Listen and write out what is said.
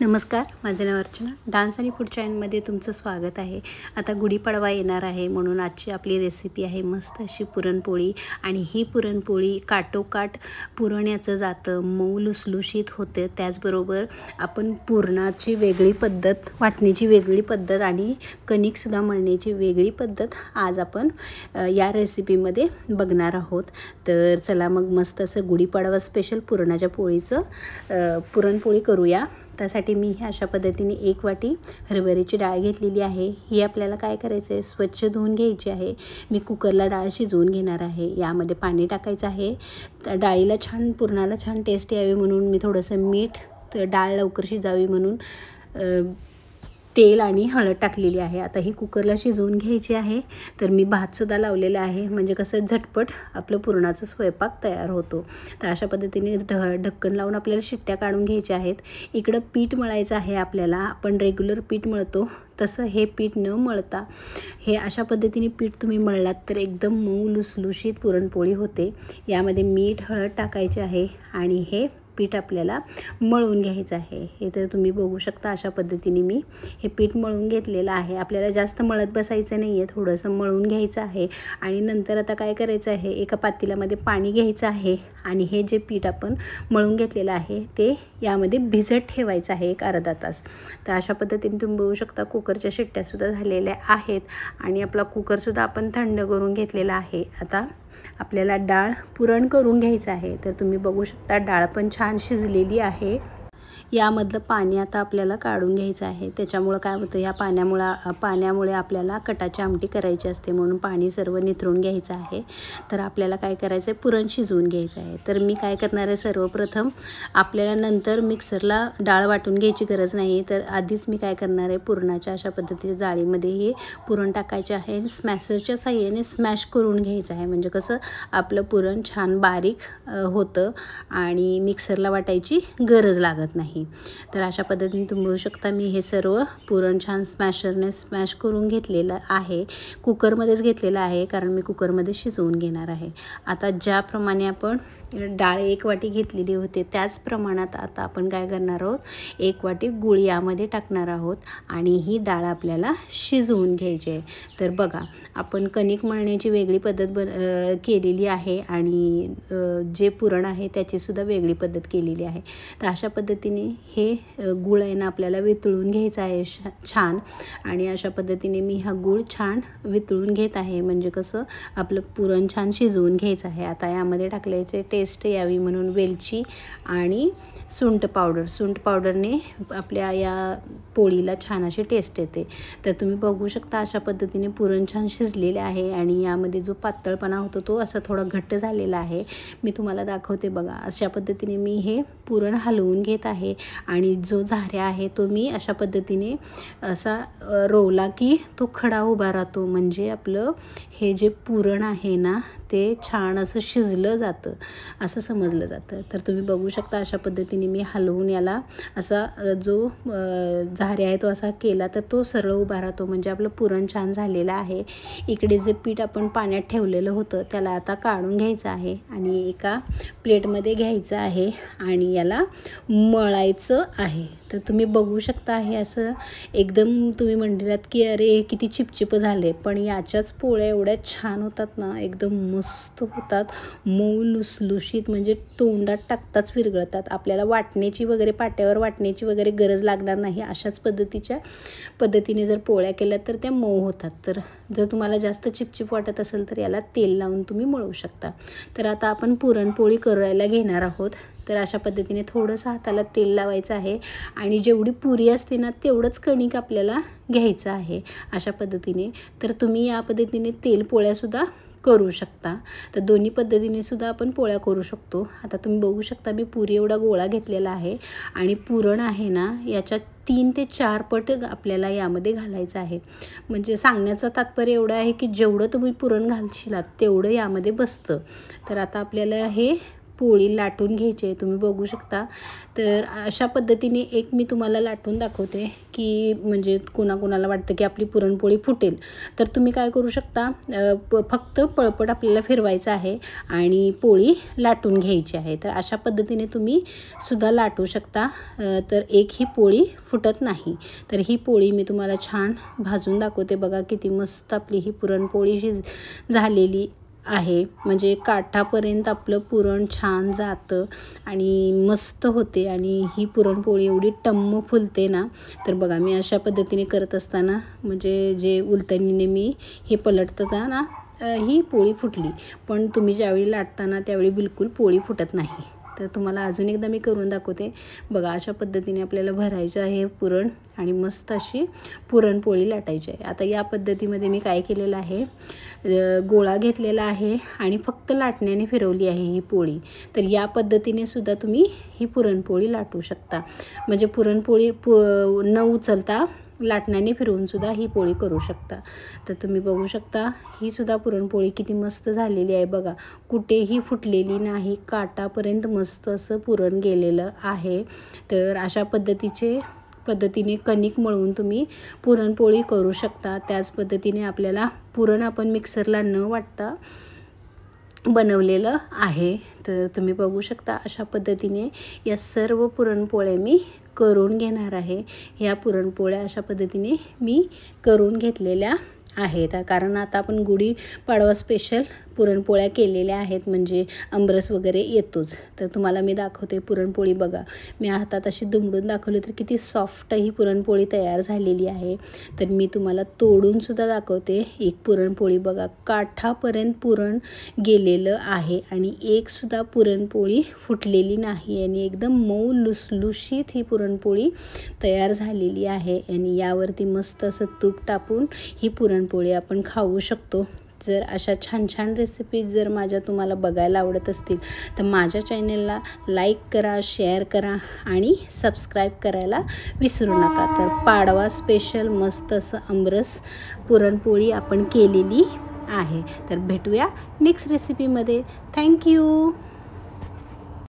नमस्कार, माझं नाव अर्चना. डान्स आणि फूड चॅनलमध्ये तुमचं स्वागत आहे. आता गुढीपाडवा येणार आहे, म्हणून आजची आपली रेसिपी आहे मस्त अशी पुरणपोळी. आणि ही पुरणपोळी काटोकाट पुरण्याचं जातं, मऊ लुसलुशीत होते. त्याचबरोबर आपण पुरणाची वेगळी पद्धत, वाटण्याची वेगळी पद्धत आणि कणिकसुद्धा मळण्याची वेगळी पद्धत आज आपण या रेसिपीमध्ये बघणार आहोत. तर चला मग मस्त असं गुढीपाडवा स्पेशल पुरणाच्या पोळीचं पुरणपोळी करूया. त्यासाठी मी अशा पद्धतीने 1 वाटी हरभऱ्याची डाळ घेतलेली आहे. ही आपल्याला काय करायचं आहे, स्वच्छ धुवून घ्यायची आहे. मी कुकरला डाळ शिजवून घेणार आहे. यामध्ये पाणी टाकायचं आहे. डाळीला छान, पुरणाला छान टेस्ट यावी म्हणून मी थोडंसं मीठ, डाळ लवकर शिजावी म्हणून तेल आणि हळद टाकलेली आहे. आता ही कुकरला शिजवून घ्यायची आहे. तर मी भातसुद्धा लावलेला आहे, म्हणजे कसं झटपट आपलं पुरणाचं स्वयंपाक तयार होतो. तर अशा पद्धतीने ढक्कन लावून आपल्याला शिट्ट्या काढून घ्यायच्या आहेत. इकडं पीठ मळायचं आहे आपल्याला. आपण रेग्युलर पीठ मळतो तसं हे पीठ न मळता हे अशा पद्धतीने पीठ तुम्ही मळलात तर एकदम मऊ लुसलुशीत पुरणपोळी होते. यामध्ये मीठ, हळद टाकायचे आहे आणि हे पीठ आपल्याला मळून घ्यायचं आहे. हे तर तुम्ही बघू शकता, अशा पद्धतीने मी हे पीठ मळून घेतलेलं आहे. आपल्याला जास्त मळत बसायचं नाही आहे, थोडंसं मळून घ्यायचं आहे. आणि नंतर आता काय करायचं आहे, एका पातेल्यामध्ये पाणी घ्यायचं आहे आणि हे जे पीठ आपण मळून घेतलेलं आहे ते यामध्ये भिजत ठेवायचं आहे 1 अर्धा तास. तर अशा पद्धतीने तुम्ही बघू शकता कुकरच्या शिट्ट्यासुद्धा झालेल्या आहेत आणि आपला कुकरसुद्धा आपण थंड करून घेतलेला आहे. आता आपल्याला डाळ पुरण करून घ्यायचं आहे. तर तुम्ही बघू शकता डाळ पण छान शिजलेली आहे. यामधलं पाणी आता आपल्याला काढून घ्यायचं आहे. त्याच्यामुळं काय होतं, या पाण्यामुळे आपल्याला कटाची आमटी करायची असते, म्हणून पाणी सर्व निथळून घ्यायचं आहे. तर आपल्याला काय करायचं आहे, पुरण शिजवून घ्यायचं आहे. तर मी काय करणार आहे, सर्वप्रथम आपल्याला नंतर मिक्सरला डाळ वाटून घ्यायची गरज नाही. तर आधीच मी काय करणार आहे, पुरणाच्या अशा पद्धतीने जाळीमध्ये हे पुरण टाकायचे आहे. स्मॅशरच्या साहाय्याने स्मॅश करून घ्यायचं आहे, म्हणजे कसं आपलं पुरण छान बारीक होतं आणि मिक्सरला वाटायची गरज लागत नाही. तर अशा पद्धतीने तुम्ही बघू शकता मी हे सर्व पुरण छान स्मॅशरने स्मॅश करून घेतलेलं आहे. कुकरमध्येच घेतलेलं आहे, कारण मी कुकरमध्ये शिजवून घेणार आहे. आता ज्याप्रमाणे आपण डाळ 1 वाटी घेतलेली होती त्याच प्रमाणात आता आपण काय करणार आहोत, 1 वाटी गूळ यामध्ये टाकणार आहोत आणि ही डाळ आपल्याला शिजवून घ्यायची आहे. तर बघा, आपण कणिक मळण्याची वेगळी पद्धत केलेली आहे आणि जे पुरण आहे त्याचीसुद्धा वेगळी पद्धत केलेली आहे. तर अशा पद्धतीने हे गूळ आहे ना आपल्याला वितळून घ्यायचं आहे छान. आणि अशा पद्धतीने मी हा गूळ छान वितळून घेत आहे, म्हणजे कसं आपलं पुरण छान शिजवून घ्यायचं आहे. आता यामध्ये टाकल्याचे टेस्ट यावी म्हणून वेलची आणि सुंठ पावडरने आपल्या या पोळीला छान अशी टेस्ट येते. तर तुम्ही बघू शकता अशा पद्धतीने पुरण छान शिजलेले आहे आणि यामध्ये जो पातळपणा होतो तो असा थोडा घट्ट झालेला आहे. मी तुम्हाला दाखवते बघा. अशा पद्धतीने मी हे पुरण हलवून घेत आहे आणि जो झाऱ्या आहे तो मी अशा पद्धतीने असा रोवला की तो खडा उभा राहतो, म्हणजे आपलं हे जे पुरण आहे ना ते छान असं शिजलं जातं असं समजलं जातं. तर तुम्ही बघू शकता अशा पद्धतीने मी हलवून याला असा जो झाऱ्या आहे तो असा केला तर तो सरळ उभा राहतो, म्हणजे आपलं पुरण छान झालेलं आहे. इकडे जे पीठ आपण पाण्यात ठेवलेलं होतं त्याला आता काढून घ्यायचं आहे आणि एका प्लेटमध्ये घ्यायचं आहे आणि याला मळायचं आहे. तर तुम्ही बघू शकता हे असं एकदम तुम्ही म्हणलात की अरे किती चिपचिप झाले, पण याच्याच पोळ्या एवढ्या छान होतात ना, एकदम मस्त होतात, मऊ लुसलुशीत, म्हणजे तोंडात टाकताच विरघळतात. आपल्याला वाटण्याची वगैरे, पाट्यावर वाटण्याची वगैरे गरज लागणार नाही. अशाच पद्धतीने जर पोळ्या केल्या तर त्या मऊ होतात. तर जर तुम्हाला जास्त चिपचिप वाटत असेल तर याला तेल लावून तुम्ही मळू शकता. तर आता आपण पुरणपोळी करायला घेणार आहोत. तर अशा पद्धतीने थोडंसं हाताला तेल लावायचं आहे आणि जेवढी पुरी असते ना तेवढंच कणिक आपल्याला घ्यायचं आहे अशा पद्धतीने. तर तुम्ही या पद्धतीने तेल पोळ्यासुद्धा करू शकता. तर दोन्ही पद्धतीने सुद्धा आपण पोळ्या करू शकतो. आता तुम्ही बघू शकता मी पुरी एवढा गोळा घेतलेला आहे आणि पुरण आहे ना याच्या 3 ते 4 पट आपल्याला यामध्ये घालायचं आहे. म्हणजे सांगण्याचं तात्पर्य एवढं आहे की जेवढं तुम्ही पुरण घालशिलात तेवढं यामध्ये बसतं. तर आता आपल्याला हे पोळी लाटून घ्यायची आहे। तुम्ही बघू शकता। तर अशा पद्धतीने एक मी तुम्हाला लाटून दाखवते की म्हणजे कोणाकोणाला वाटतं की आपली पुरणपोळी फुटेल, तर तुम्ही काय करू शकता, फक्त पळपट आपल्याला फिरवायचं आहे आणि पोळी लाटून घ्यायची आहे। तर अशा पद्धतीने तुम्ही सुद्धा लाटू शकता, तर एक ही पोळी फुटत नाही। तर ही पोळी मी तुम्हाला छान भाजून दाखवते। बघा किती मस्त आपली ही पुरणपोळी झालेली आहे, म्हणजे काठापर्यंत आपलं पुरण छान जातं आणि मस्त होते आणि ही पुरणपोळी एवढी टम्म फुलते ना। तर बघा मी अशा पद्धतीने करत असताना म्हणजे जे उलटणीने मी हे पलटताना ही पोळी फुटली, पण तुम्ही ज्यावेळी लाटताना त्यावेळी बिलकुल पोळी फुटत नाही। तर तुम्हाला अजून एकदा मी करून दाखवते। बघा अशा पद्धतीने आपल्याला भरायचं आहे पुरण आणि मस्त अशी पुरणपोळी लाटायची आहे। आता या पद्धतीमध्ये मी काय केलेलं आहे, गोळा घेतलेला आहे आणि फक्त लाटण्याने फिरवली आहे ही पोळी। तर या पद्धतीने सुद्धा तुम्ही ही पुरणपोळी लाटू शकता, म्हणजे पुरणपोळी न उचलता लाटण्याने फिरवून सुद्धा ही पोळी करू शकता। तर तुम्ही बघू शकता ही सुद्धा पुरणपोळी किती मस्त झालेली आहे। बघा कुठेही फुटलेली नाही, काठापर्यंत मस्त असं पुरण गेलेलं आहे। तर अशा पद्धतीने कणिक मळून तुम्ही पुरणपोळी करू शकता। त्याच पद्धतीने आपल्याला पुरण आपण मिक्सरला न वाटता बनवलेलं आहे। तर तुम्ही बघू शकता अशा पद्धतीने या सर्व पुरणपोळ्या मी करून घेणार आहे। ह्या पुरणपोळ्या अशा पद्धतीने मी करून घेतलेल्या आहेत, कारण आता आपण गुढीपाडवा स्पेशल पुरणपोळ्या केलेल्या आहेत, म्हणजे आमरस वगैरे येतोच। तर तुम्हाला मी दाखवते पुरणपोळी। बघा मी हातात अशी दुमडून दाखवली तर किती सॉफ्ट ही पुरणपोळी तयार झालेली आहे। तर मी तुम्हाला तोडून सुद्धा दाखवते एक पुरणपोळी। बघा काठापर्यंत पुरण गेलेलं आहे आणि एक सुद्धा पुरणपोळी फुटलेली नाही आणि एकदम मऊ लुसलुशीत ही पुरणपोळी तयार झालेली आहे आणि यावरती मस्त असं तूप टाकून ही पुरणपोळी आपण खाऊ शकतो। जर अशा छान छान रेसिपीज जर माझ्या तुम्हाला बघायला आवडत असतील तर माझ्या चॅनलला लाईक करा, शेअर करा आणि सबस्क्राईब करायला विसरू नका। तर पाडवा स्पेशल मस्त असं आमरस पुरणपोळी आपण केलेली आहे। तर भेटूया नेक्स्ट रेसिपीमध्ये। थँक्यू।